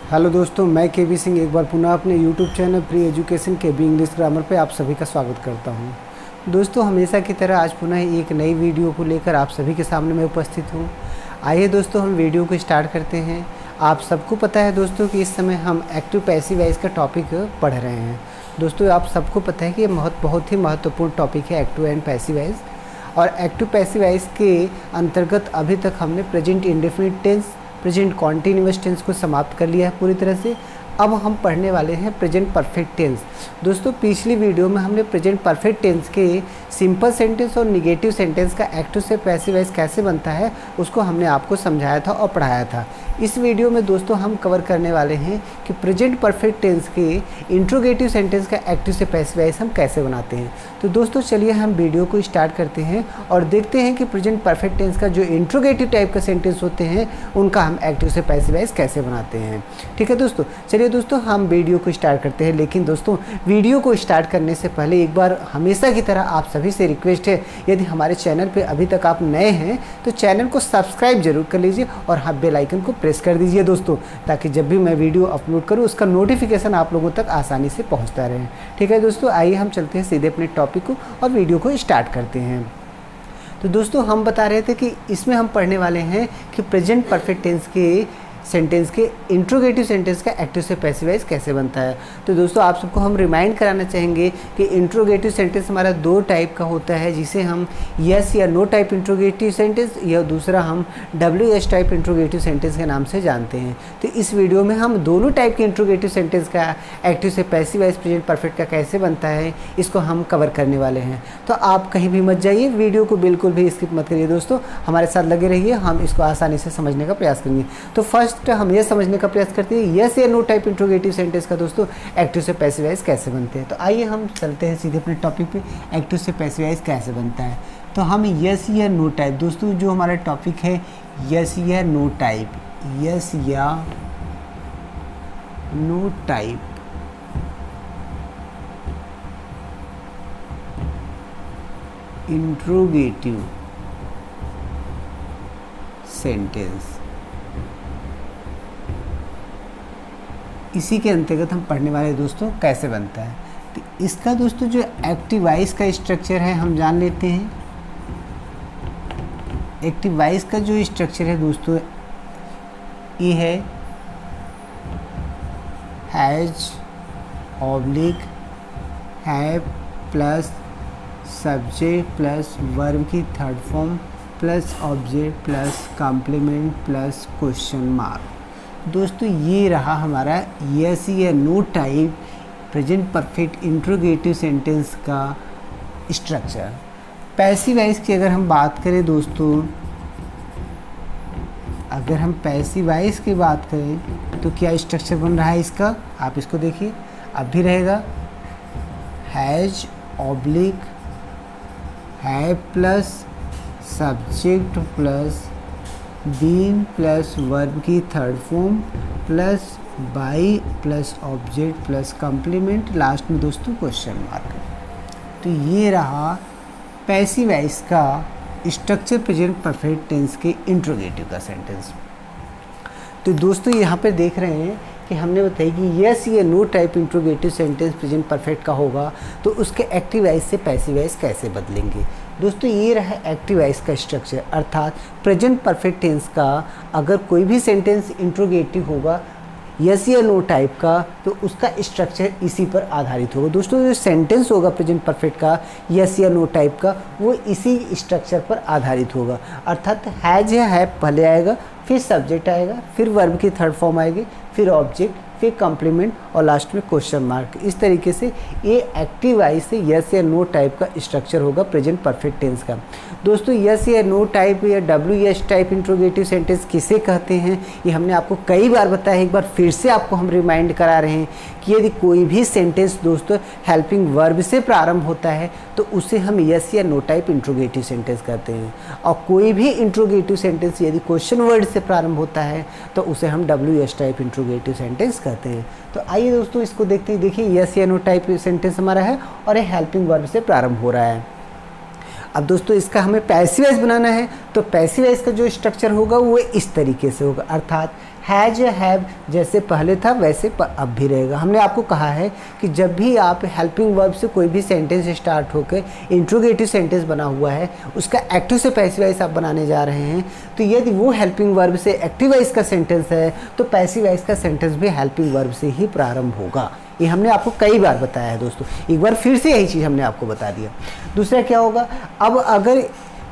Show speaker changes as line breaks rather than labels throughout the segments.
Hello दोस्तों, मैं केबी सिंह एक बार पुनः अपने यूट्यूब चैनल प्री एजुकेशन केबी इंग्लिश ग्रामर पे आप सभी का स्वागत करता हूं। दोस्तों, हमेशा की तरह आज पुनः एक नई वीडियो को लेकर आप सभी के सामने मैं उपस्थित हूं। आइए दोस्तों, हम वीडियो को स्टार्ट करते हैं। आप सबको पता है दोस्तों कि इस समय हम एक्टिव पैसिव वॉइस का टॉपिक पढ़ रहे हैं। दोस्तों, आप सबको पता है कि ये बहुत ही महत्वपूर्ण टॉपिक है एक्टिव एंड पैसिव वॉइस। और एक्टिव पैसिव वॉइस के अंतर्गत अभी तक हमने present indefinite tense, present continuous tense को समाप्त कर लिया है पूरी तरह से। अब हम पढ़ने वाले हैं प्रेजेंट परफेक्ट टेंस। दोस्तों, पिछली वीडियो में हमने प्रेजेंट परफेक्ट टेंस के सिंपल सेंटेंस और निगेटिव सेंटेंस का एक्टिव से पैसिव वॉइस कैसे बनता है उसको हमने आपको समझाया था और पढ़ाया था। इस वीडियो में दोस्तों हम कवर करने वाले हैं कि प्रेजेंट परफेक्ट टेंस के इंट्रोगेटिव सेंटेंस का एक्टिव से पैसिव वॉइस हम कैसे बनाते हैं। तो दोस्तों, चलिए हम वीडियो को स्टार्ट करते हैं और देखते हैं कि प्रेजेंट परफेक्ट टेंस का जो इंट्रोगेटिव टाइप का सेंटेंस होते हैं उनका हम एक्टिव से पैसिव वॉइस कैसे बनाते हैं। ठीक है दोस्तों, चलिए दोस्तों हम वीडियो को स्टार्ट करते हैं। लेकिन दोस्तों, वीडियो को स्टार्ट करने से पहले एक बार हमेशा की तरह आप सभी से रिक्वेस्ट है, यदि हमारे चैनल पे अभी तक आप नए हैं तो चैनल को सब्सक्राइब जरूर कर लीजिए और हाँ, बेल आइकन को प्रेस कर दीजिए दोस्तों, ताकि जब भी मैं वीडियो अपलोड करूँ उसका नोटिफिकेशन आप लोगों तक आसानी से पहुँचता रहे। ठीक है दोस्तों, आइए हम चलते हैं सीधे अपने टॉपिक को और वीडियो को स्टार्ट करते हैं। तो दोस्तों, हम बता रहे थे कि इसमें हम पढ़ने वाले हैं कि प्रेजेंट परफेक्ट टेंस के सेंटेंस के इंट्रोगेटिव सेंटेंस का एक्टिव से पैसिव वॉइस कैसे बनता है। तो दोस्तों, आप सबको हम रिमाइंड कराना चाहेंगे कि इंट्रोगेटिव सेंटेंस हमारा दो टाइप का होता है, जिसे हम यस या नो टाइप इंट्रोगेटिव सेंटेंस या दूसरा हम WS टाइप इंट्रोगेटिव सेंटेंस के नाम से जानते हैं। तो इस वीडियो में हम दोनों टाइप के इंट्रोगेटिव सेंटेंस का एक्टिव से पैसिव वॉइस प्रेजेंट परफेक्ट का कैसे बनता है इसको हम कवर करने वाले हैं। तो आप कहीं भी मत जाइए, वीडियो को बिल्कुल भी स्किप मत करिए दोस्तों, हमारे साथ लगे रहिए, हम इसको आसानी से समझने का प्रयास करेंगे। तो फर्स्ट हम ये समझने का प्रयास करते हैं यस या नो टाइप इंट्रोगेटिव सेंटेंस का दोस्तों एक्टिव से पैसिव वॉइस कैसे बनते हैं। तो आइए हम चलते हैं सीधे अपने टॉपिक पे, एक्टिव से पैसिव वॉइस कैसे बनता है। तो हम यस या नो टाइप, दोस्तों जो हमारा टॉपिक है यस या नो टाइप, यस या नो टाइप, इंट्रोगेटिव सेंटेंस, इसी के अंतर्गत हम पढ़ने वाले दोस्तों कैसे बनता है। तो इसका दोस्तों जो एक्टिव वॉइस का स्ट्रक्चर है हम जान लेते हैं। एक्टिव वॉइस का जो स्ट्रक्चर है दोस्तों ये है has oblique have plus subject plus verb की third form plus object plus complement plus question mark. दोस्तों, ये रहा हमारा यस या no type present perfect interrogative sentence का स्ट्रक्चर। पैसिव वॉइस की अगर हम बात करें दोस्तों, अगर हम पैसिव वॉइस की बात करें तो क्या स्ट्रक्चर बन रहा है इसका, आप इसको देखिए। अब भी रहेगा has oblique have plus subject plus been plus verb की third form plus by plus object plus complement, last में दोस्तों क्वेश्चन मार्क। तो ये रहा पैसिव वॉइस का स्ट्रक्चर प्रेजेंट परफेक्ट टेंस के इंट्रोगेटिव का सेंटेंस। तो दोस्तों, यहाँ पे देख रहे हैं कि हमने बताया कि यस या no type interrogative sentence present perfect का होगा तो उसके एक्टिव वॉइस से पैसिव वॉइस कैसे बदलेंगे। दोस्तों, ये रहा एक्टिव वॉइस का स्ट्रक्चर, अर्थात प्रेजेंट परफेक्ट टेंस का अगर कोई भी सेंटेंस इंट्रोगेटिव होगा यस या नो टाइप का तो उसका स्ट्रक्चर इसी पर आधारित होगा। दोस्तों, जो सेंटेंस होगा प्रेजेंट परफेक्ट का यस या नो टाइप का वो इसी स्ट्रक्चर पर आधारित होगा, अर्थात हैज या हैव पहले आएगा, फिर सब्जेक्ट आएगा, फिर वर्ब की थर्ड फॉर्म आएगी, फिर ऑब्जेक्ट, फिर कॉम्प्लीमेंट और लास्ट में क्वेश्चन मार्क। इस तरीके से ये एक्टिव वॉइस से यस या नो टाइप का स्ट्रक्चर होगा प्रेजेंट परफेक्ट टेंस का। दोस्तों, यस या नो टाइप या WS टाइप इंट्रोगेटिव सेंटेंस किसे कहते हैं ये हमने आपको कई बार बताया, एक बार फिर से आपको हम रिमाइंड करा रहे हैं कि यदि कोई भी सेंटेंस दोस्तों हेल्पिंग वर्ब से प्रारंभ होता है तो उसे हम यस या नो टाइप इंट्रोगेटिव सेंटेंस कहते हैं, और कोई भी इंट्रोगेटिव सेंटेंस यदि क्वेश्चन वर्ड से प्रारंभ होता है तो उसे हम WS टाइप इंट्रोगेटिव सेंटेंस कहते हैं। तो आइए दोस्तों इसको देखते हैं। देखिए, यस या नो टाइप सेंटेंस हमारा है और ये हेल्पिंग वर्ब से प्रारंभ हो रहा है। अब दोस्तों, इसका हमें पैसिव वॉइस बनाना है तो पैसिव वॉइस का जो स्ट्रक्चर होगा वो इस तरीके से होगा, अर्थात हैज या हैव जैसे पहले था वैसे अब भी रहेगा। हमने आपको कहा है कि जब भी आप हेल्पिंग वर्ब से कोई भी सेंटेंस स्टार्ट होकर इंट्रोगेटिव सेंटेंस बना हुआ है उसका एक्टिव से पैसिव वॉइस आप बनाने जा रहे हैं, तो यदि वो हेल्पिंग वर्ब से एक्टिव वॉइस का सेंटेंस है तो पैसिव वॉइस का सेंटेंस भी हेल्पिंग वर्ब से ही प्रारंभ होगा। ये हमने आपको कई बार बताया है दोस्तों, एक बार फिर से यही चीज़ हमने आपको बता दिया। दूसरा क्या होगा, अब अगर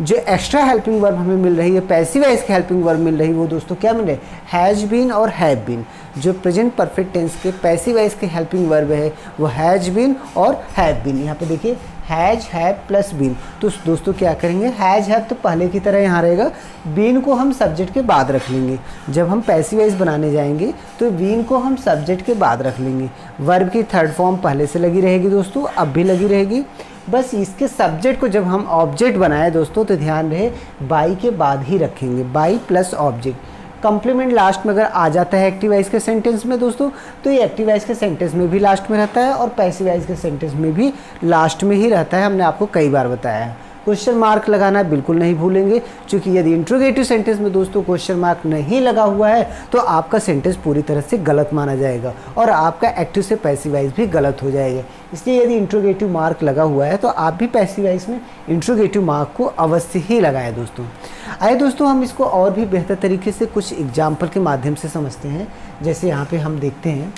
जो एक्स्ट्रा हेल्पिंग वर्ब हमें मिल रही है, पैसिव वॉइस की हेल्पिंग वर्ब मिल रही है, वो दोस्तों क्या मिल रहे हैं, हैज बीन और हैव बीन। जो प्रेजेंट परफेक्ट टेंस के पैसिव वॉइस के हेल्पिंग वर्ब है वो हैज बीन और हैव बीन। यहाँ पे देखिए हैज हैव प्लस बीन, तो दोस्तों क्या करेंगे, हैज हैव तो पहले की तरह यहाँ रहेगा, बीन को हम सब्जेक्ट के बाद रख लेंगे। जब हम पैसिव वॉइस बनाने जाएंगे तो बीन को हम सब्जेक्ट के बाद रख लेंगे। वर्ब की थर्ड फॉर्म पहले से लगी रहेगी दोस्तों, अब भी लगी रहेगी, बस इसके सब्जेक्ट को जब हम ऑब्जेक्ट बनाए दोस्तों तो ध्यान रहे बाई के बाद ही रखेंगे, by plus object. Complement last में अगर आ जाता है एक्टिव वॉइस के सेंटेंस में दोस्तों तो ये एक्टिव वॉइस के सेंटेंस में भी लास्ट में रहता है और पैसिव वॉइस के सेंटेंस में भी लास्ट में ही रहता है। हमने आपको कई बार बताया है। क्वेश्चन मार्क लगाना बिल्कुल नहीं भूलेंगे, क्योंकि यदि इंट्रोगेटिव सेंटेंस में दोस्तों क्वेश्चन मार्क नहीं लगा हुआ है तो आपका सेंटेंस पूरी तरह से गलत माना जाएगा और आपका एक्टिव से पैसिव वॉइस भी गलत हो जाएगा। इसलिए यदि इंट्रोगेटिव मार्क लगा हुआ है तो आप भी पैसिव वॉइस में इंट्रोगेटिव मार्क को अवश्य ही लगाएं दोस्तों। आइए दोस्तों हम इसको और भी बेहतर तरीके से कुछ एग्जाम्पल के माध्यम से समझते हैं। जैसे यहाँ पे हम देखते हैं,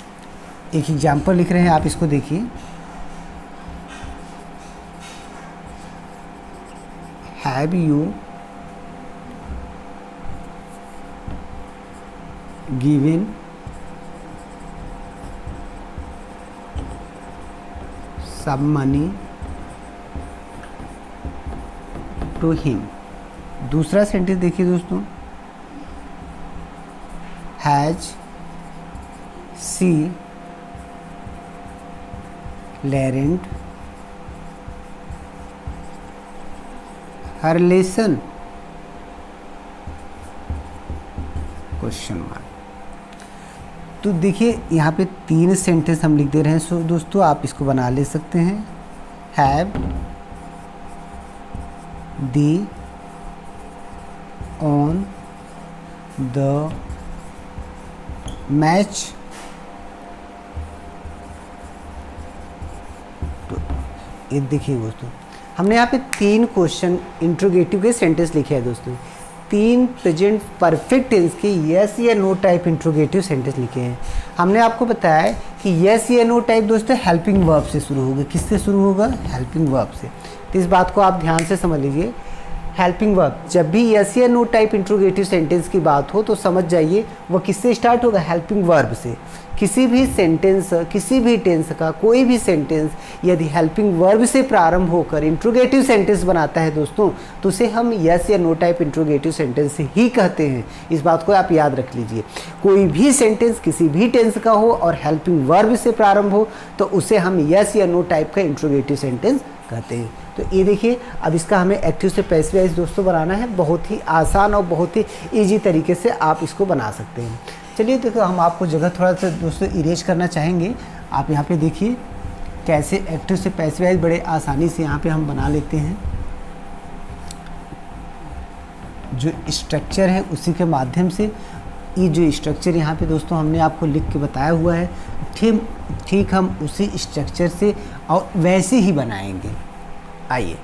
एक एग्जाम्पल लिख रहे हैं, आप इसको देखिए। Have you given some money to him? दूसरा सेंटेंस देखिए दोस्तों, has she learnt her lesson question mark. तो देखिए यहाँ पे 3 सेंटेंस हम लिख दे रहे हैं। सो दोस्तों आप इसको बना ले सकते हैं, have the on the match तो ये देखिए दोस्तों हमने यहाँ पे 3 क्वेश्चन इंट्रोगेटिव के सेंटेंस लिखे हैं दोस्तों। 3 प्रेजेंट परफेक्ट टेंस के यस या नो टाइप इंट्रोगेटिव सेंटेंस लिखे हैं। हमने आपको बताया कि यस या नो टाइप दोस्तों हेल्पिंग वर्ब से शुरू होगा। किससे शुरू होगा, हेल्पिंग वर्ब से। तो इस बात को आप ध्यान से समझ लीजिए। हेल्पिंग वर्ब, जब भी यस या नो टाइप इंट्रोगेटिव सेंटेंस की बात हो तो समझ जाइए वो किससे स्टार्ट होगा, हेल्पिंग वर्ब से। किसी भी सेंटेंस, किसी भी टेंस का कोई भी सेंटेंस यदि हेल्पिंग वर्ब से प्रारंभ होकर इंट्रोगेटिव सेंटेंस बनाता है दोस्तों तो उसे हम यस या नो टाइप इंट्रोगेटिव सेंटेंस ही कहते हैं। इस बात को आप याद रख लीजिए। कोई भी सेंटेंस किसी भी टेंस का हो और हेल्पिंग वर्ब से प्रारंभ हो तो उसे हम यस या नो टाइप का इंट्रोगेटिव सेंटेंस कहते हैं। तो ये देखिए, अब इसका हमें एक्टिव से पैसिव वॉइस दोस्तों बनाना है। बहुत ही आसान और बहुत ही ईजी तरीके से आप इसको बना सकते हैं। चलिए देखो, हम आपको जगह थोड़ा सा दोस्तों इरेज करना चाहेंगे। आप यहाँ पे देखिए कैसे एक्टिव से पैसिव वॉइस बड़े आसानी से यहाँ पे हम बना लेते हैं। जो स्ट्रक्चर है उसी के माध्यम से, ये जो स्ट्रक्चर यहाँ पे दोस्तों हमने आपको लिख के बताया हुआ है, ठीक हम उसी स्ट्रक्चर से और वैसे ही बनाएंगे। आइए,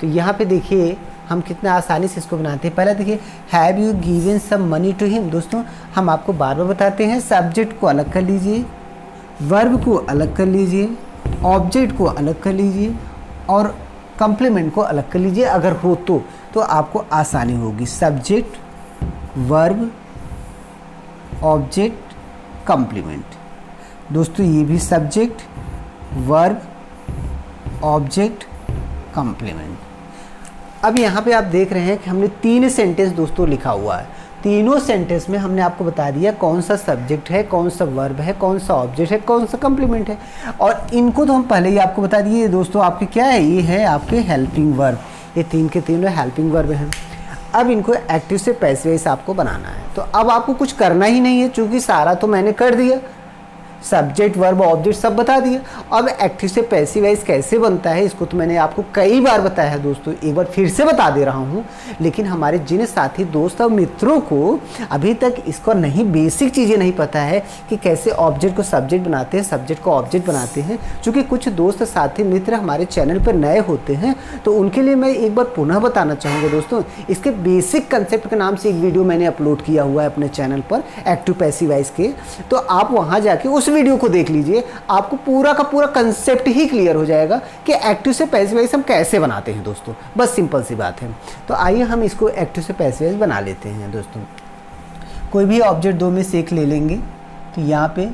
तो यहाँ पे देखिए हम कितना आसानी से इसको बनाते हैं। पहले देखिए, have you given some money to him. दोस्तों हम आपको बार बार बताते हैं, सब्जेक्ट को अलग कर लीजिए, वर्ब को अलग कर लीजिए, ऑब्जेक्ट को अलग कर लीजिए और कंप्लीमेंट को अलग कर लीजिए अगर हो तो आपको आसानी होगी। Subject, verb, object, complement. दोस्तों ये भी सब्जेक्ट, वर्ब, ऑब्जेक्ट, कंप्लीमेंट। अब यहाँ पे आप देख रहे हैं कि हमने 3 सेंटेंस दोस्तों लिखा हुआ है। तीनों सेंटेंस में हमने आपको बता दिया कौन सा सब्जेक्ट है, कौन सा वर्ब है, कौन सा ऑब्जेक्ट है, कौन सा कंप्लीमेंट है। और इनको तो हम पहले ही आपको बता दिए दोस्तों, आपके क्या है, ये है आपके हेल्पिंग वर्ब। ये 3 के 3 हेल्पिंग वर्ब हैं। अब इनको एक्टिव से पैसिव वॉइस आपको बनाना है। तो अब आपको कुछ करना ही नहीं है, चूँकि सारा तो मैंने कर दिया। सब्जेक्ट वर्ब ऑब्जेक्ट सब बता दिया। अब एक्टिव से पैसिव वॉइस कैसे बनता है इसको तो मैंने आपको कई बार बताया है दोस्तों, एक बार फिर से बता दे रहा हूँ। लेकिन हमारे जिन साथी दोस्त और मित्रों को अभी तक इसको नहीं, बेसिक चीज़ें नहीं पता है कि कैसे ऑब्जेक्ट को सब्जेक्ट बनाते हैं, सब्जेक्ट को ऑब्जेक्ट बनाते हैं, चूँकि कुछ दोस्त साथी मित्र हमारे चैनल पर नए होते हैं, तो उनके लिए मैं एक बार पुनः बताना चाहूँगा दोस्तों। इसके बेसिक कंसेप्ट के नाम से एक वीडियो मैंने अपलोड किया हुआ है अपने चैनल पर एक्टिव पैसिव वॉइस के, तो आप वहाँ जाके उस वीडियो को देख लीजिए, आपको पूरा का पूरा कंसेप्ट ही क्लियर हो जाएगा कि एक्टिव से पैसिव वॉइस हम कैसे बनाते हैं दोस्तों। बस सिंपल सी बात है। तो आइए हम इसको एक्टिव से पैसिव वॉइस बना लेते हैं दोस्तों। कोई भी ऑब्जेक्ट दो में से एक ले लेंगे, तो यहाँ पे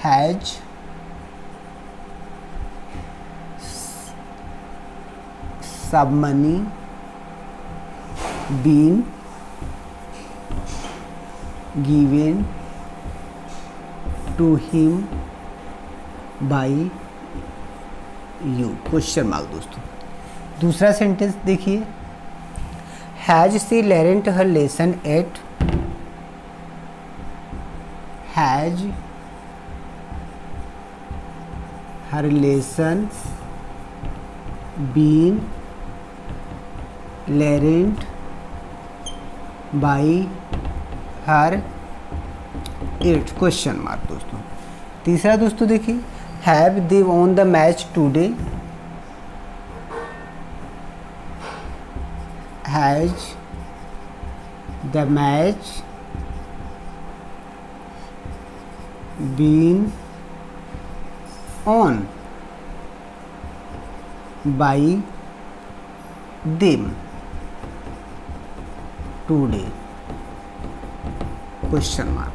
has some money been given to him by you, question mark दोस्तों। दूसरा सेंटेंस देखिए, has she learnt her lesson yet, has her lesson been learnt by her yet, question mark दोस्तों। तीसरा दोस्तों देखिए, have they won the match today, has the match been won by them today, question mark.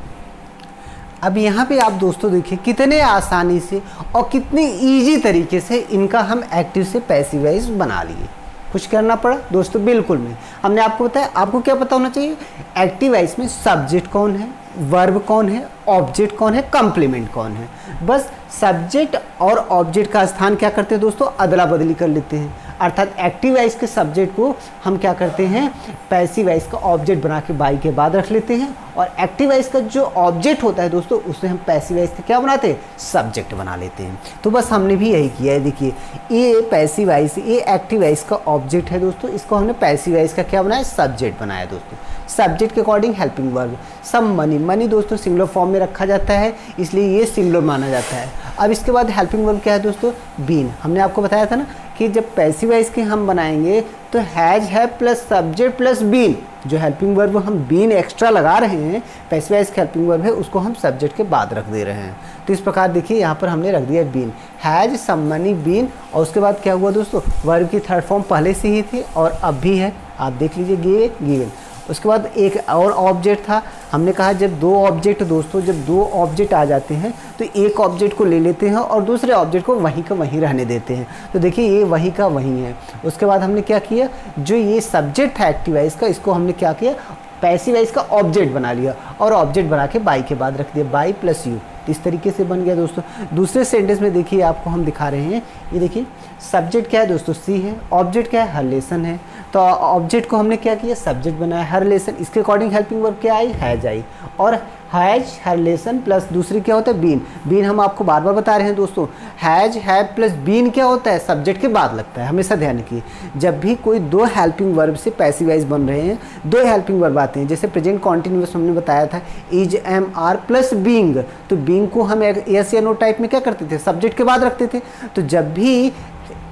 अब यहाँ पे आप दोस्तों देखिए कितने आसानी से और कितने इजी तरीके से इनका हम एक्टिव से पैसिव वॉइस बना लिए। कुछ करना पड़ा दोस्तों? बिल्कुल नहीं। हमने आपको बताया, आपको क्या पता होना चाहिए, एक्टिव वॉइस में सब्जेक्ट कौन है, वर्ब कौन है, ऑब्जेक्ट कौन है, कॉम्प्लीमेंट कौन है। बस सब्जेक्ट और ऑब्जेक्ट का स्थान क्या करते हैं दोस्तों, अदला बदली कर लेते हैं। अर्थात एक्टिव वॉइस के सब्जेक्ट को हम क्या करते हैं, पैसिव वॉइस का ऑब्जेक्ट बना के बाई के बाद रख लेते हैं, और एक्टिव वॉइस का जो ऑब्जेक्ट होता है दोस्तों उसे हम पैसिव वॉइस का क्या बनाते हैं, सब्जेक्ट बना लेते हैं। तो बस हमने भी यही किया है। देखिए ये पैसिव वॉइस, ये एक्टिव वॉइस का ऑब्जेक्ट है दोस्तों, इसको हमने पैसिव वॉइस का क्या बनाया, सब्जेक्ट बनाया दोस्तों। सब्जेक्ट के according helping verb, some money, money दोस्तों सिंगुलर फॉर्म में रखा जाता है इसलिए ये सिंगुलर माना जाता है। अब इसके बाद हेल्पिंग वर्ब क्या है दोस्तों, बीन। हमने आपको बताया था ना कि जब पैसिव वॉइस के हम बनाएंगे तो हैज है प्लस सब्जेक्ट प्लस बीन, जो हेल्पिंग वर्ब हम बीन एक्स्ट्रा लगा रहे हैं, पैसिव वॉइस का हेल्पिंग वर्ब है उसको हम सब्जेक्ट के बाद रख दे रहे हैं। तो इस प्रकार देखिए यहाँ पर हमने रख दिया been, has some money been, और उसके बाद क्या हुआ दोस्तों, वर्ब की थर्ड फॉर्म पहले से ही थी और अब भी है, आप देख लीजिए गिवन गिवन। उसके बाद एक और ऑब्जेक्ट था, हमने कहा जब दो ऑब्जेक्ट दोस्तों, जब दो ऑब्जेक्ट आ जाते हैं तो एक ऑब्जेक्ट को ले लेते हैं और दूसरे ऑब्जेक्ट को वहीं का वहीं रहने देते हैं। तो देखिए ये वहीं का वहीं है। उसके बाद हमने क्या किया, जो ये सब्जेक्ट था एक्टिव वॉइस का, इसको हमने क्या किया, पैसिव वॉइस का ऑब्जेक्ट बना लिया और ऑब्जेक्ट बना के बाई के बाद रख दिया, बाई प्लस यू। इस तरीके से बन गया दोस्तों। दूसरे सेंटेंस में देखिए आपको हम दिखा रहे हैं, ये देखिए सब्जेक्ट क्या है दोस्तों, सी है, ऑब्जेक्ट क्या है, हर लेसन है। तो ऑब्जेक्ट को हमने क्या किया, सब्जेक्ट बनाया, हर लेसन, इसके अकॉर्डिंग हेल्पिंग वर्ब क्या आई, हैज आई, और हैज हर लेसन प्लस दूसरी क्या होता है, बीन। बीन हम आपको बार बार बता रहे हैं दोस्तों, हैज हैव प्लस बीन क्या होता है, सब्जेक्ट के बाद लगता है, हमेशा ध्यान रखिए। जब भी कोई दो हेल्पिंग वर्ब से पैसिव वॉइस बन रहे हैं, दो हेल्पिंग वर्ब आते हैं, जैसे प्रेजेंट कॉन्टिन्यूअस हमने बताया था, is am are plus being, तो बीइंग को हम यस या नो टाइप में क्या करते थे, सब्जेक्ट के बाद रखते थे। तो जब भी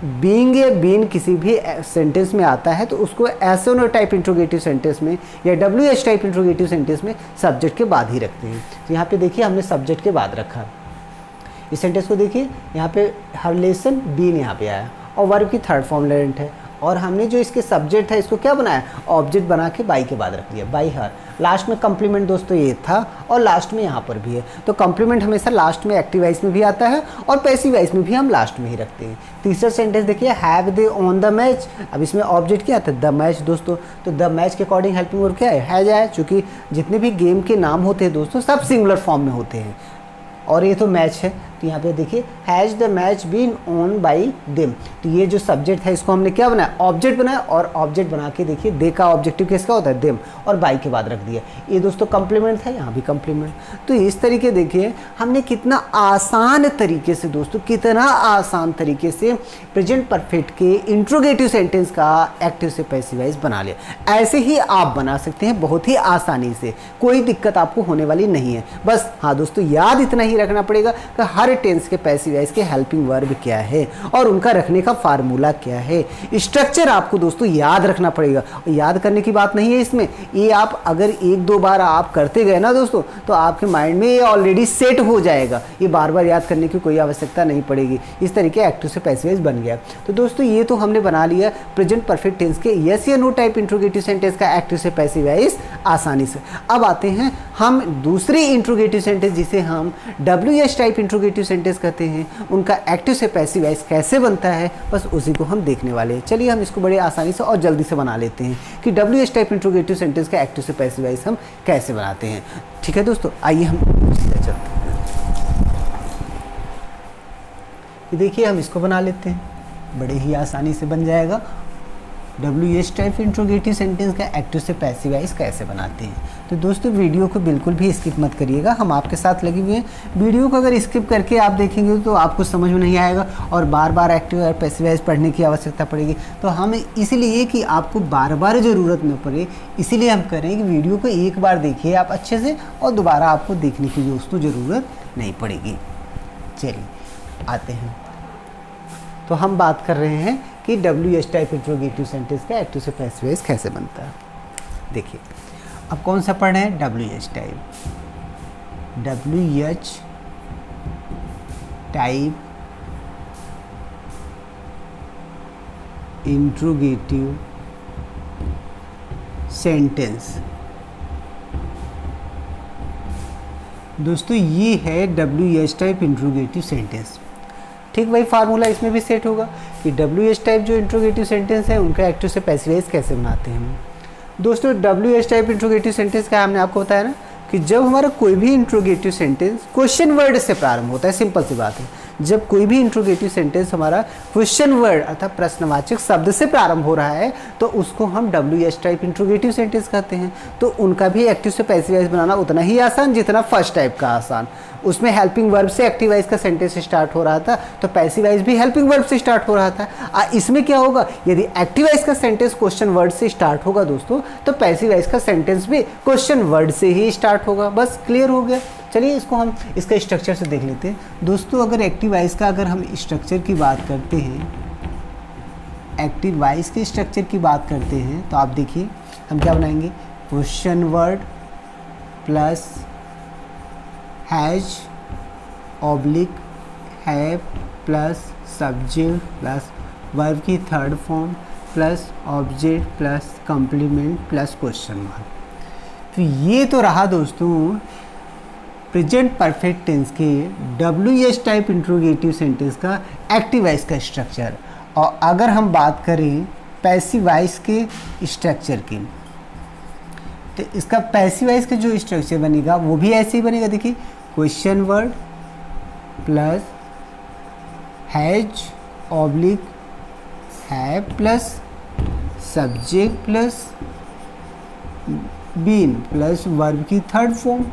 बीइंग या बीन किसी भी सेंटेंस में आता है तो उसको yes no type interrogative sentence में या W H type interrogative sentence में सब्जेक्ट के बाद ही रखते हैं। तो यहाँ पे देखिए हमने सब्जेक्ट के बाद रखा। इस सेंटेंस को देखिए, यहाँ पे हर लेसन बीन यहाँ पे आया और वर्ब की थर्ड फॉर्म लेरेंट है, और हमने जो इसके सब्जेक्ट है इसको क्या बनाया, ऑब्जेक्ट बना के बाई के बाद रख दिया, बाई हर। लास्ट में कम्प्लीमेंट दोस्तों ये था और लास्ट में यहाँ पर भी है। तो कम्प्लीमेंट हमेशा लास्ट में एक्टिव वॉइस में भी आता है और पैसिव वॉइस में भी हम लास्ट में ही रखते हैं। तीसरा सेंटेंस देखिए, have they on the match. अब इसमें ऑब्जेक्ट क्या था, द मैच दोस्तों। तो द मैच के अकॉर्डिंग हेल्पिंग वर्ब क्या है, हैज है, चूँकि जितने भी गेम के नाम होते हैं दोस्तों सब सिंगुलर फॉर्म में होते हैं, और ये तो मैच है तो यहाँ पे देखिए has the match been won by them, तो ये जो सब्जेक्ट है इसको हमने क्या बनाया, ऑब्जेक्ट बनाया, और ऑब्जेक्ट बना के देखिए दे का ऑब्जेक्टिव किसका होता है, देम, और बाई के बाद रख दिया। ये दोस्तों कंप्लीमेंट था, यहाँ भी कंप्लीमेंट। तो इस तरीके देखिए हमने कितना आसान तरीके से दोस्तों, कितना आसान तरीके से प्रेजेंट परफेक्ट के इंट्रोगेटिव सेंटेंस का एक्टिव से पैसिव वॉइस बना लिया। ऐसे ही आप बना सकते हैं बहुत ही आसानी से, कोई दिक्कत आपको होने वाली नहीं है। बस हाँ दोस्तों, याद इतना ही रखना पड़ेगा कि हर टेंस के पैसिव वॉइस के हेल्पिंग वर्ब क्या है और उनका रखने का फार्मूला क्या है। स्ट्रक्चर आपको दोस्तों याद रखना पड़ेगा। याद करने की बात नहीं है इसमें, ये आप अगर एक दो बार आप करते गए ना दोस्तों, तो आपके माइंड में ये ऑलरेडी सेट हो जाएगा, ये बार बार याद करने की कोई आवश्यकता नहीं पड़ेगी। इस तरीके एक्टिव से पैसिव वॉइस बन गया। तो दोस्तों ये तो हमने बना लिया प्रेजेंट परफेक्ट टेंस के यस या नो टाइप इंट्रोगेटिव सेंटेंस का एक्टिव से पैसिव वॉइस आसानी से। अब आते हैं हम दूसरे इंट्रोगेटिव सेंटेंस जिसे हम WH टाइप इंट्रोगेटिव सेंटेंस कहते हैं, उनका एक्टिव से पैसिव वॉइस कैसे बनता है, बस उसी को हम देखने वाले हैं। चलिए हम इसको बड़े आसानी से और जल्दी से बना लेते हैं कि WH टाइप इंट्रोगेटिव सेंटेंस का एक्टिव से पैसिव वॉइस हम कैसे बनाते हैं। ठीक है दोस्तों, आइए हम चलते हैं। ये देखिए हम इसको बना लेते हैं, बड़े ही आसानी से बन जाएगा। WH टाइप इंट्रोगेटिव सेंटेंस का एक्टिव से पैसिव वॉइस कैसे बनाते हैं। तो दोस्तों वीडियो को बिल्कुल भी स्किप मत करिएगा, हम आपके साथ लगे हुए हैं। वीडियो को अगर स्किप करके आप देखेंगे तो आपको समझ में नहीं आएगा और बार बार एक्टिव और पैसिव वॉइस पढ़ने की आवश्यकता पड़ेगी। तो हम इसलिए कि आपको बार बार ज़रूरत न पड़े, इसीलिए हम करें कि वीडियो को एक बार देखिए आप अच्छे से, और दोबारा आपको देखने की दोस्तों ज़रूरत नहीं पड़ेगी। चलिए आते हैं, तो हम बात कर रहे हैं कि WH टाइप इंट्रोगेटिव सेंटेंस का एक्टिव से पैसिव वॉइस कैसे बनता है। देखिए अब कौन सा पढ़ रहे हैं, WH type. WH type interrogative sentence, दोस्तों ये है WH टाइप इंट्रोगेटिव सेंटेंस। ठीक वही फार्मूला इसमें भी सेट होगा कि WH टाइप जो इंट्रोगेटिव सेंटेंस है उनका एक्टिव से पैसिव वॉइस कैसे बनाते हैं हम। दोस्तों WH टाइप इंट्रोगेटिव सेंटेंस का हमने आपको बताया ना कि जब हमारा कोई भी इंट्रोगेटिव सेंटेंस क्वेश्चन वर्ड से प्रारंभ होता है, सिंपल सी बात है, जब कोई भी इंट्रोगेटिव सेंटेंस हमारा क्वेश्चन वर्ड अर्थात प्रश्नवाचक शब्द से प्रारंभ हो रहा है तो उसको हम WH टाइप इंट्रोगेटिव सेंटेंस कहते हैं। तो उनका भी एक्टिव से पैसिव वॉइस बनाना उतना ही आसान जितना फर्स्ट टाइप का आसान। उसमें हेल्पिंग वर्ब से एक्टिव वॉइस का सेंटेंस स्टार्ट हो रहा था, तो पैसिव वॉइस भी हेल्पिंग वर्ब से स्टार्ट हो रहा था। इसमें क्या होगा, यदि एक्टिव वॉइस का सेंटेंस क्वेश्चन वर्ड से स्टार्ट होगा दोस्तों, तो पैसिव वॉइस का सेंटेंस भी क्वेश्चन वर्ड से ही स्टार्ट होगा। बस क्लियर हो गया। चलिए इसको हम इसका स्ट्रक्चर से देख लेते हैं दोस्तों। अगर एक्टिव वॉइस का अगर हम स्ट्रक्चर की बात करते हैं, एक्टिव वॉइस के स्ट्रक्चर की बात करते हैं, तो आप देखिए हम क्या बनाएंगे, question word plus has oblique have plus subject plus verb की third form plus object plus complement plus question mark. तो ये तो रहा दोस्तों प्रेजेंट परफेक्ट टेंस के WH टाइप इंट्रोगेटिव सेंटेंस का एक्टिव वॉइस का स्ट्रक्चर। और अगर हम बात करें पैसिव वॉइस के स्ट्रक्चर की, तो इसका पैसिव वॉइस का जो स्ट्रक्चर बनेगा वो भी ऐसे ही बनेगा। देखिए question word plus has oblique have plus subject plus been plus verb की third form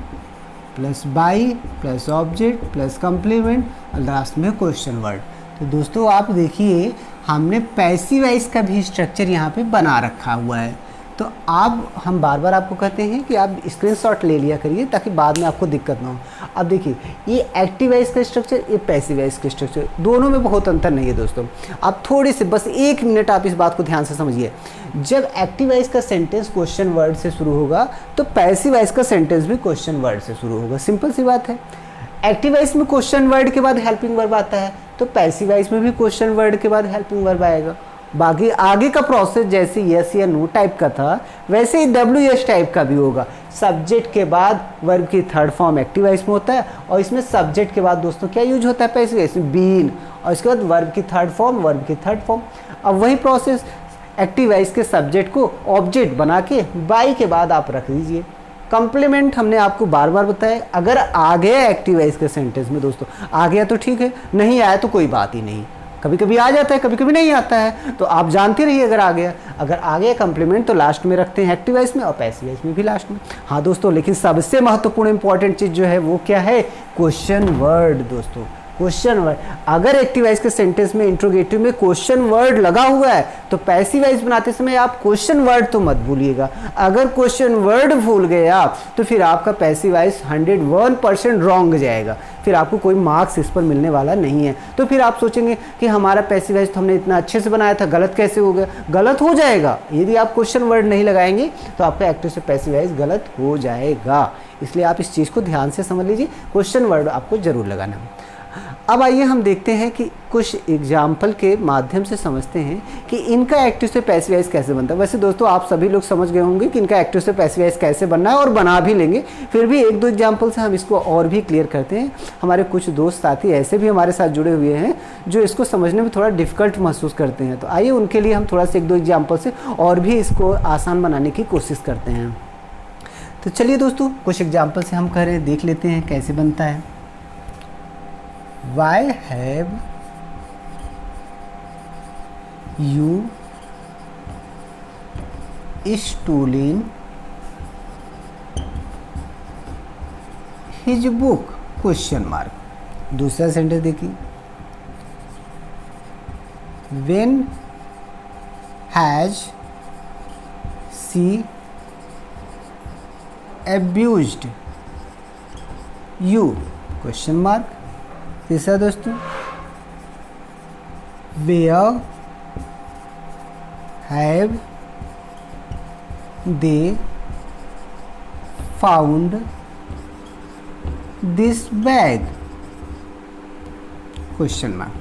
plus by plus object plus complement और लास्ट में क्वेश्चन वर्ड। तो दोस्तों आप देखिए हमने पैसिव वॉइस का भी स्ट्रक्चर यहाँ पे बना रखा हुआ है। तो आप हम बार बार आपको कहते हैं कि आप स्क्रीनशॉट ले लिया करिए ताकि बाद में आपको दिक्कत ना हो। अब देखिए ये एक्टिव वॉइस का स्ट्रक्चर, ये पैसिव वॉइस का स्ट्रक्चर, दोनों में बहुत अंतर नहीं है दोस्तों। आप थोड़े से बस 1 मिनट आप इस बात को ध्यान से समझिए। जब एक्टिव वॉइस का सेंटेंस क्वेश्चन वर्ड से शुरू होगा तो पैसिव वॉइस का सेंटेंस भी क्वेश्चन वर्ड से शुरू होगा। सिंपल सी बात है। एक्टिव वॉइस में क्वेश्चन वर्ड के बाद हेल्पिंग वर्ब आता है, तो पैसिव वॉइस में भी क्वेश्चन वर्ड के बाद हेल्पिंग वर्ब आएगा। बाकी आगे का प्रोसेस जैसे यस या नो टाइप का था वैसे ही WH टाइप का भी होगा। सब्जेक्ट के बाद वर्ब की थर्ड फॉर्म एक्टिव वॉइस में होता है, और इसमें सब्जेक्ट के बाद दोस्तों क्या यूज होता है पैसिव वॉइस में, बीन, और इसके बाद वर्ब की थर्ड फॉर्म, वर्ब की थर्ड फॉर्म। अब वही प्रोसेस एक्टिव वॉइस के सब्जेक्ट को ऑब्जेक्ट बना के बाई के बाद आप रख दीजिए। कॉम्प्लीमेंट हमने आपको बार बार बताया, अगर आ गया एक्टिव वॉइस के सेंटेंस में दोस्तों, आ गया तो ठीक है, नहीं आया तो कोई बात ही नहीं। कभी कभी आ जाता है, कभी कभी नहीं आता है, तो आप जानते रहिए अगर आ गया। अगर आ गया कॉम्प्लीमेंट तो लास्ट में रखते हैं एक्टिव वॉइस में, और पैसिव वॉइस में भी लास्ट में। हाँ दोस्तों, लेकिन सबसे महत्वपूर्ण इंपॉर्टेंट चीज़ जो है वो क्या है, क्वेश्चन वर्ड दोस्तों। क्वेश्चन वर्ड, अगर एक्टिव वॉइस के सेंटेंस में इंट्रोगेटिव में क्वेश्चन वर्ड लगा हुआ है तो पैसिव वॉइस बनाते समय आप क्वेश्चन वर्ड तो मत भूलिएगा। अगर क्वेश्चन वर्ड भूल गए आप तो फिर आपका पैसिव वॉइस 101% रॉन्ग जाएगा, फिर आपको कोई मार्क्स इस पर मिलने वाला नहीं है। तो फिर आप सोचेंगे कि हमारा पैसिव वॉइस तो हमने इतना अच्छे से बनाया था, गलत कैसे हो गया। गलत हो जाएगा, यदि आप क्वेश्चन वर्ड नहीं लगाएंगे तो आपका एक्टिव से पैसिव वॉइस गलत हो जाएगा। इसलिए आप इस चीज़ को ध्यान से समझ लीजिए, क्वेश्चन वर्ड आपको जरूर लगाना है। अब आइए हम देखते हैं कि कुछ एग्जाम्पल के माध्यम से समझते हैं कि इनका एक्टिव से पैसिव वॉइस कैसे बनता है। वैसे दोस्तों आप सभी लोग समझ गए होंगे कि इनका एक्टिव से पैसिव वॉइस कैसे बनना है, और बना भी लेंगे। फिर भी एक दो एग्जाम्पल से हम इसको और भी क्लियर करते हैं। हमारे कुछ दोस्त साथी ऐसे भी हमारे साथ जुड़े हुए हैं जो इसको समझने में थोड़ा डिफ़िकल्ट महसूस करते हैं, तो आइए उनके लिए हम थोड़ा सा एक दो एग्जाम्पल से और भी इसको आसान बनाने की कोशिश करते हैं। तो चलिए दोस्तों, कुछ एग्जाम्पल से हम कह रहे हैं, देख लेते हैं कैसे बनता है। Why have you stolen his book? Question mark. दूसरा सेंटेंस देखिए, When has she abused you? Question mark. तीसरा दोस्तों, Where have they found this bag? Question mark.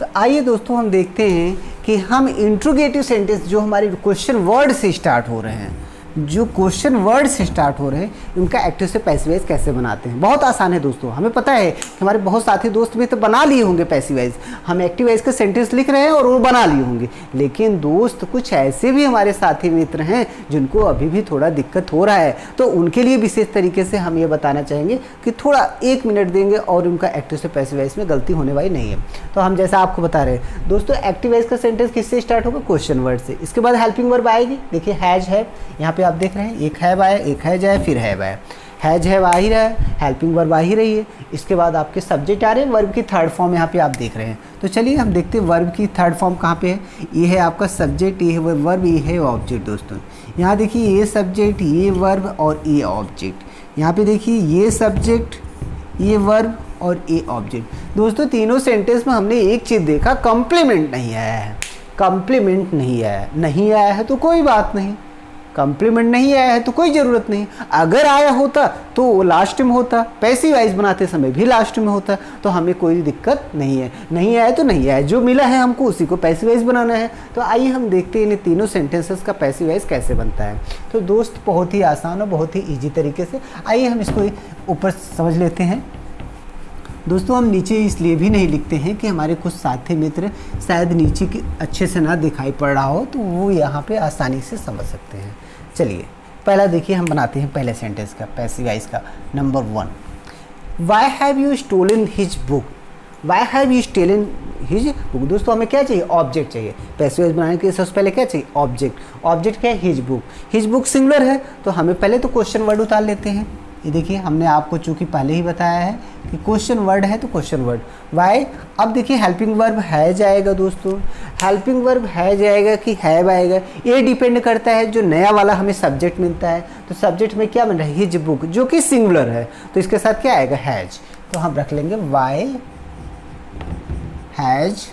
तो आइए दोस्तों हम देखते हैं कि हम इंट्रोगेटिव सेंटेंस जो हमारे क्वेश्चन वर्ड से स्टार्ट हो रहे हैं, जो क्वेश्चन वर्ड से स्टार्ट हो रहे हैं, उनका एक्टिव से पैसिव वॉइस कैसे बनाते हैं। बहुत आसान है दोस्तों, हमें पता है कि हमारे बहुत साथी दोस्त भी तो बना लिए होंगे पैसिव वॉइस। हम एक्टिव वॉइस का सेंटेंस लिख रहे हैं और वो बना लिए होंगे, लेकिन दोस्त कुछ ऐसे भी हमारे साथी मित्र हैं जिनको अभी भी थोड़ा दिक्कत हो रहा है, तो उनके लिए विशेष तरीके से हम ये बताना चाहेंगे कि थोड़ा 1 मिनट देंगे और उनका एक्टिव से पैसिव वॉइस में गलती होने वाली नहीं है। तो हम जैसा आपको बता रहे हैं दोस्तों, एक्टिव वॉइस का सेंटेंस किससे स्टार्ट होगा, क्वेश्चन वर्ड से। इसके बाद हेल्पिंग वर्ब आएगी। देखिए हैज है, यहाँ पे आप देख रहे हैं, एक हैव आया, एक हैज आया, फिर हैव आया। हैज हैव आ ही रहा है, हेल्पिंग वर्ब आ ही रही है। इसके बाद आपके सब्जेक्ट आ रहे हैं, वर्ब की थर्ड फॉर्म यहाँ पे आप देख रहे हैं। तो चलिए हम देखते हैं वर्ब की थर्ड फॉर्म कहाँ पे है। ये है आपका सब्जेक्ट, ये है वर्ब, ये है ऑब्जेक्ट। दोस्तों यहाँ देखिए, ये सब्जेक्ट, ये वर्ब और ये ऑब्जेक्ट। यहाँ पे देखिए, ये सब्जेक्ट, ये वर्ब और ये ऑब्जेक्ट। दोस्तों तीनों सेंटेंस में हमने एक चीज़ देखा, कॉम्प्लीमेंट नहीं आया है। कॉम्प्लीमेंट नहीं आया, नहीं आया है तो कोई बात नहीं, कॉम्प्लीमेंट नहीं आया है तो कोई ज़रूरत नहीं। अगर आया होता तो वो लास्ट में होता, पैसिव वॉइस बनाते समय भी लास्ट में होता, तो हमें कोई दिक्कत नहीं है। नहीं आया तो नहीं आया, जो मिला है हमको उसी को पैसिव वॉइस बनाना है। तो आइए हम देखते हैं इन तीनों सेंटेंसेस का पैसिव वॉइस कैसे बनता है। तो दोस्त बहुत ही आसान और बहुत ही ईजी तरीके से, आइए हम इसको ऊपर समझ लेते हैं। दोस्तों हम नीचे इसलिए भी नहीं लिखते हैं कि हमारे कुछ साथी मित्र शायद नीचे की अच्छे से ना दिखाई पड़ रहा हो, तो वो यहाँ पे आसानी से समझ सकते हैं। चलिए पहला देखिए, हम बनाते हैं पहले सेंटेंस का पैसिव वॉइस का। Number 1, why have you stolen his book. Why have you stolen his book. दोस्तों हमें क्या चाहिए, ऑब्जेक्ट चाहिए। पैसिव वॉइस बनाने के लिए सबसे पहले क्या चाहिए, ऑब्जेक्ट। ऑब्जेक्ट क्या है, his book. His book singular है, तो हमें पहले तो क्वेश्चन वर्ड उतार लेते हैं। ये देखिए, हमने आपको चूंकि पहले ही बताया है कि क्वेश्चन वर्ड है तो क्वेश्चन वर्ड। वाई, अब देखिए हेल्पिंग वर्ब है जाएगा दोस्तों, हेल्पिंग वर्ब है जाएगा कि हैव आएगा, ये डिपेंड करता है जो नया वाला हमें सब्जेक्ट मिलता है। तो सब्जेक्ट में क्या मिल रहा है, हिज बुक, जो कि सिंगुलर है, तो इसके साथ क्या आएगा, हैज। तो हम रख लेंगे why has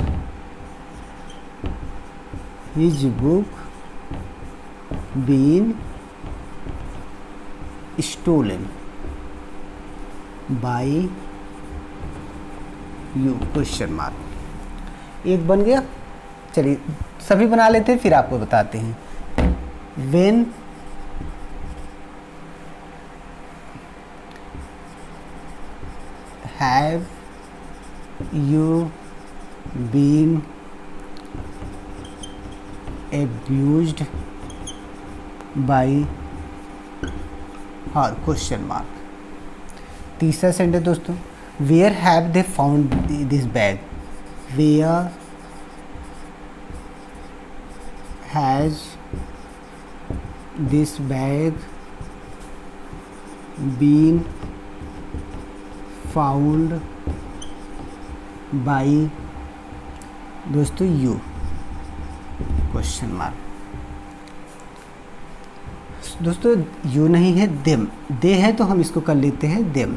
his book been stolen by you, question mark. एक बन गया। चलिए सभी बना लेते हैं, फिर आपको बताते हैं। When have you been abused by और क्वेश्चन मार्क। तीसरा सेंटेंस दोस्तों, where have they found this bag, where has this bag been found by दोस्तों यू, क्वेश्चन मार्क। दोस्तों यू नहीं है, देम, दे है तो हम इसको कर लेते हैं देम,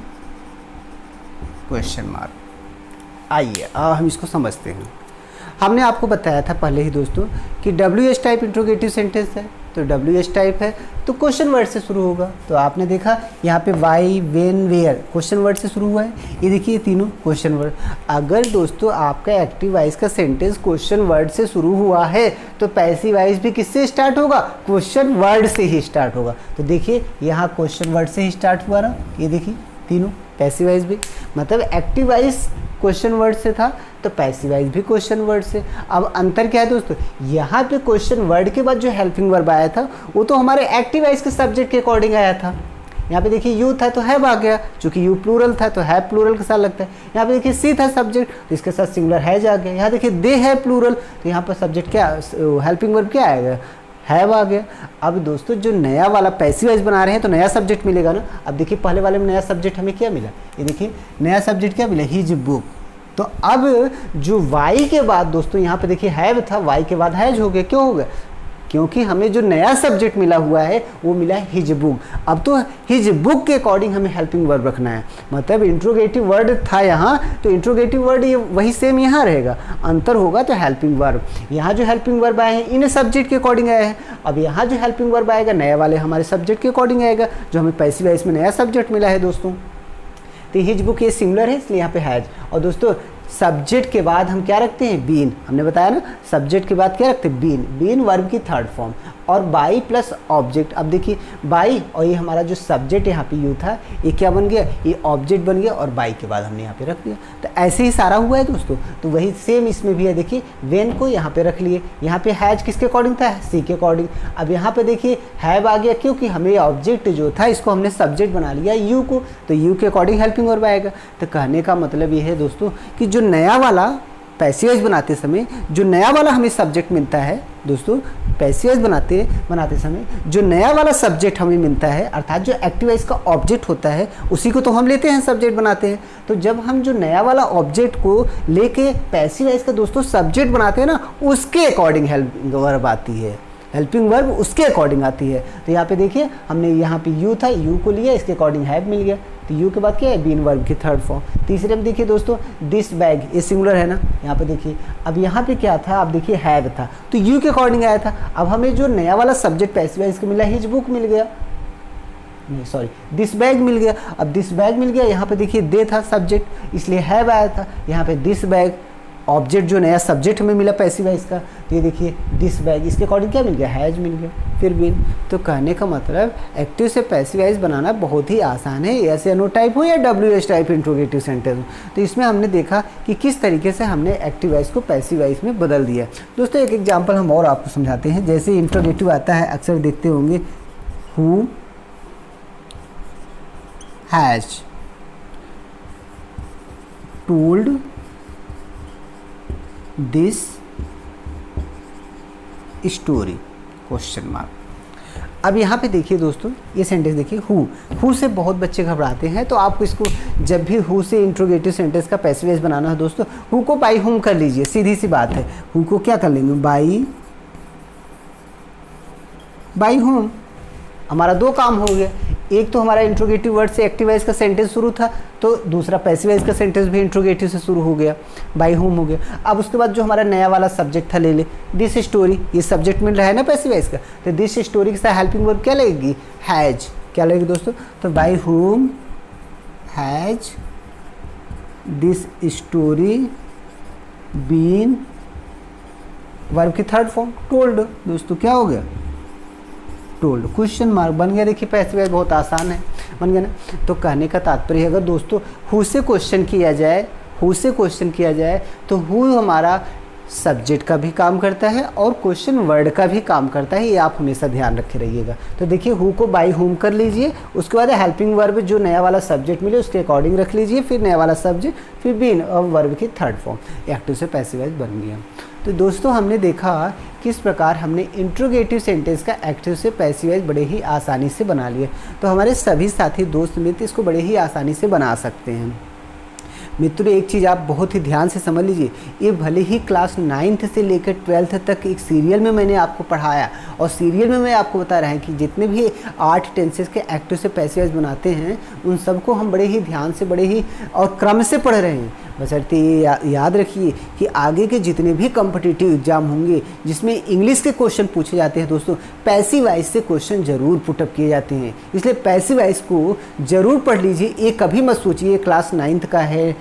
क्वेश्चन मार्क। आइए हम इसको समझते हैं। हमने आपको बताया था पहले ही दोस्तों कि WH टाइप इंट्रोगेटिव सेंटेंस है, तो WH टाइप है तो क्वेश्चन वर्ड से शुरू होगा। तो आपने देखा यहाँ पे why, when, where question word से शुरू हुआ है। ये देखिए तीनों क्वेश्चन वर्ड। अगर दोस्तों आपका एक्टिव वॉइस का सेंटेंस क्वेश्चन वर्ड से शुरू हुआ है तो पैसिव वॉइस भी किससे स्टार्ट होगा? क्वेश्चन वर्ड से ही स्टार्ट होगा। तो देखिए यहाँ क्वेश्चन वर्ड से ही स्टार्ट हुआ ना, ये देखिए तीनों। पैसिव वॉइस भी मतलब एक्टिव वॉइस क्वेश्चन वर्ड से था तो पैसिव वॉइस भी क्वेश्चन वर्ड से। अब अंतर क्या है दोस्तों, यहाँ पे क्वेश्चन वर्ड के बाद जो हेल्पिंग वर्ब आया था वो तो हमारे एक्टिव वॉइस के सब्जेक्ट के अकॉर्डिंग आया था। यहाँ पे देखिए यू था तो हैव आ गया, चूंकि यू प्लूरल था तो हैव प्लूरल के साथ लगता है। यहाँ पे देखिए सी था सब्जेक्ट तो इसके साथ सिंगुलर हैज आ गया। यहाँ देखिए दे है प्लूरल तो यहाँ पर सब्जेक्ट क्या, हेल्पिंग वर्ब क्या आएगा? हैव आ गया। अब दोस्तों जो नया वाला पैसिव वॉइस बना रहे हैं तो नया सब्जेक्ट मिलेगा ना। अब देखिए पहले वाले में नया सब्जेक्ट हमें क्या मिला, ये देखिए नया सब्जेक्ट क्या मिला, हिज बुक। तो अब जो वाई के बाद दोस्तों यहाँ पे देखिए हैव था, वाई के बाद हैज हो गया। क्यों हो गया? क्योंकि हमें जो नया सब्जेक्ट मिला हुआ है वो मिला है हिज बुक। अब तो हिज बुक के अकॉर्डिंग हमें हेल्पिंग वर्ब रखना है। मतलब इंट्रोगेटिव वर्ड था यहाँ तो इंट्रोगेटिव वर्ड ये वही सेम यहाँ रहेगा, अंतर होगा तो हेल्पिंग वर्ब। यहाँ जो हेल्पिंग वर्ब आए हैं इन सब्जेक्ट के अकॉर्डिंग आए हैं। अब यहाँ जो हेल्पिंग वर्ब आएगा नए वाले हमारे सब्जेक्ट के अकॉर्डिंग आएगा, जो हमें पैसिव वॉइस में नया सब्जेक्ट मिला है दोस्तों। तो हिज बुक ये सिमिलर है इसलिए यहाँ पे हैज। और दोस्तों सब्जेक्ट के बाद हम क्या रखते हैं? बीन। हमने बताया ना सब्जेक्ट के बाद क्या रखते हैं? बीन। बीन वर्ब की थर्ड फॉर्म। और बाई प्लस ऑब्जेक्ट। अब देखिए बाई और ये हमारा जो सब्जेक्ट यहाँ पे यू था ये क्या बन गया? ये ऑब्जेक्ट बन गया और बाई के बाद हमने यहाँ पे रख दिया। तो ऐसे ही सारा हुआ है दोस्तों। तो वही सेम इसमें भी है। देखिए वेन को यहाँ पे रख लिए, यहाँ पे हैज किसके अकॉर्डिंग था? सी के अकॉर्डिंग। अब यहाँ पे देखिए हैव आ गया क्योंकि हमें ऑब्जेक्ट जो था इसको हमने सब्जेक्ट बना लिया यू को, तो यू के अकॉर्डिंग हेल्पिंग वर्ब आएगा। तो कहने का मतलब ये है दोस्तों कि जो नया वाला पैसिव वॉइस बनाते समय जो नया वाला हमें सब्जेक्ट मिलता है दोस्तों, पैसिव वॉइस बनाते समय जो नया वाला सब्जेक्ट हमें मिलता है अर्थात जो एक्टिव वॉइस का ऑब्जेक्ट होता है उसी को तो हम लेते हैं सब्जेक्ट बनाते हैं। तो जब हम जो नया वाला ऑब्जेक्ट को लेके पैसिव वॉइस का दोस्तों सब्जेक्ट बनाते हैं ना उसके अकॉर्डिंग हेल्पिंग वर्ब आती है। हेल्पिंग वर्ब उसके अकॉर्डिंग आती है। तो यहाँ पे देखिए हमने यहाँ पे यू था, यू को लिया, इसके अकॉर्डिंग हैव मिल गया। तो यू के बाद क्या है? बीन वर्ब की थर्ड फॉर्म। तीसरे में देखिए दोस्तों दिस बैग, ये सिंगुलर है ना, यहाँ पे देखिए। अब यहाँ पे क्या था? अब देखिए हैव था तो यू के अकॉर्डिंग आया था। अब हमें जो नया वाला सब्जेक्ट पैसिव वॉइस को मिला हिज बुक मिल गया, नहीं सॉरी दिस बैग मिल गया। अब दिस बैग मिल गया, यहाँ पे देखिए दे था सब्जेक्ट इसलिए हैव आया था। यहाँ पे दिस बैग ऑब्जेक्ट जो नया सब्जेक्ट हमें मिला पैसिव वॉइस का, तो ये देखिए दिस बैग इसके अकॉर्डिंग क्या मिल गया? हैज मिल गया, फिर बीन। तो कहने का मतलब एक्टिव से पैसिव वॉइस बनाना बहुत ही आसान है, एस एन ओ टाइप हो या WH टाइप इंट्रोगेटिव सेंटेंस हो। तो इसमें हमने देखा कि किस तरीके से हमने एक्टिव वॉइस को पैसिव वॉइस में बदल दिया। दोस्तों एक एग्जाम्पल हम और आपको समझाते हैं। जैसे इंट्रोगेटिव आता है अक्सर देखते होंगे, who has told this story, question mark. अब यहाँ पे देखिए दोस्तों ये सेंटेंस देखिए, हु से बहुत बच्चे घबराते हैं। तो आपको इसको जब भी हु से इंट्रोगेटिव सेंटेंस का पैसिव वॉइस बनाना है दोस्तों, हु को बाई हुम कर लीजिए, सीधी सी बात है। हु को क्या कर लेंगे? बाई हुम। हमारा दो काम हो गया, एक तो हमारा इंट्रोगेटिव वर्ड से एक्टिव वॉइस का सेंटेंस शुरू था, तो दूसरा पैसिव वॉइस का सेंटेंस भी इंट्रोगेटिव से शुरू हो गया, बाई होम हो गया। अब उसके बाद जो हमारा नया वाला सब्जेक्ट था ले ले दिस स्टोरी, ये सब्जेक्ट मिल रहा है ना पैसिव वॉइस का, तो दिस स्टोरी के साथ हेल्पिंग वर्ब क्या लगेगी? हैज। क्या लगेगी दोस्तों? तो by whom has this story been, verb की थर्ड फॉर्म टोल्ड। दोस्तों क्या हो गया? टोल्ड। क्वेश्चन मार्क बन गया। देखिए पैसिव वॉइस बहुत आसान है, बन गया ना। तो कहने का तात्पर्य अगर दोस्तों हु से क्वेश्चन किया जाए, हु से क्वेश्चन किया जाए तो हु हमारा सब्जेक्ट का भी काम करता है और क्वेश्चन वर्ड का भी काम करता है, ये आप हमेशा ध्यान रखे रहिएगा। तो देखिए हु को बाई हुम कर लीजिए, उसके बाद हेल्पिंग वर्ब जो नया वाला सब्जेक्ट मिले उसके अकॉर्डिंग रख लीजिए, फिर नया वाला सब्जेक्ट, फिर बीन और वर्ब की थर्ड फॉर्म, एक्टिव से पैसिव वॉइस बन गया। तो दोस्तों हमने देखा किस प्रकार हमने इंट्रोगेटिव सेंटेंस का एक्टिव से पैसिव वॉइस बड़े ही आसानी से बना लिए। तो हमारे सभी साथी दोस्त मित्र इसको बड़े ही आसानी से बना सकते हैं। मित्रों एक चीज़ आप बहुत ही ध्यान से समझ लीजिए, ये भले ही क्लास 9th से लेकर 12th तक एक सीरियल में मैंने आपको पढ़ाया और सीरियल में मैं आपको बता रहा है कि जितने भी 8 टेंसेस के एक्टिव से पैसिव वॉइस बनाते हैं उन सबको हम बड़े ही ध्यान से बड़े ही और क्रम से पढ़ रहे हैं। बशर्ते ये याद रखिए कि आगे के जितने भी कॉम्पिटिटिव एग्जाम होंगे जिसमें इंग्लिश के क्वेश्चन पूछे जाते हैं दोस्तों, पैसिव वॉइस से क्वेश्चन जरूर पुटअप किए जाते हैं, इसलिए पैसिव वॉइस को जरूर पढ़ लीजिए। ये कभी मत सोचिए क्लास 9th का है,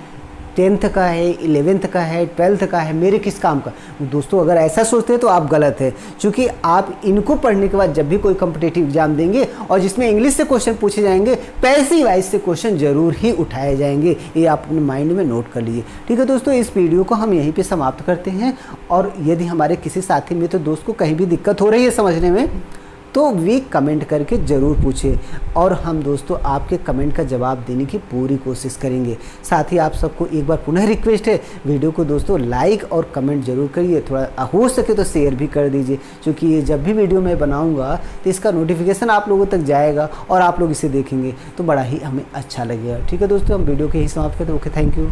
10th का है, 11th का है, 12th का है, मेरे किस काम का। दोस्तों अगर ऐसा सोचते हैं तो आप गलत है, क्योंकि आप इनको पढ़ने के बाद जब भी कोई कॉम्पिटिटिव एग्जाम देंगे और जिसमें इंग्लिश से क्वेश्चन पूछे जाएंगे पैसिव वॉइस से क्वेश्चन जरूर ही उठाए जाएंगे, ये आप अपने माइंड में नोट कर लीजिए। ठीक है दोस्तों, इस वीडियो को हम यहीं पर समाप्त करते हैं। और यदि हमारे किसी साथी मित्र दोस्त को कहीं भी दिक्कत हो रही है समझने में तो वे कमेंट करके ज़रूर पूछें और हम दोस्तों आपके कमेंट का जवाब देने की पूरी कोशिश करेंगे। साथ ही आप सबको एक बार पुनः रिक्वेस्ट है, वीडियो को दोस्तों लाइक और कमेंट जरूर करिए, थोड़ा हो सके तो शेयर भी कर दीजिए, क्योंकि ये जब भी वीडियो मैं बनाऊंगा तो इसका नोटिफिकेशन आप लोगों तक जाएगा और आप लोग इसे देखेंगे तो बड़ा ही हमें अच्छा लगेगा। ठीक है दोस्तों, हम वीडियो के ही समाप्त करते हैं। Okay, thank you.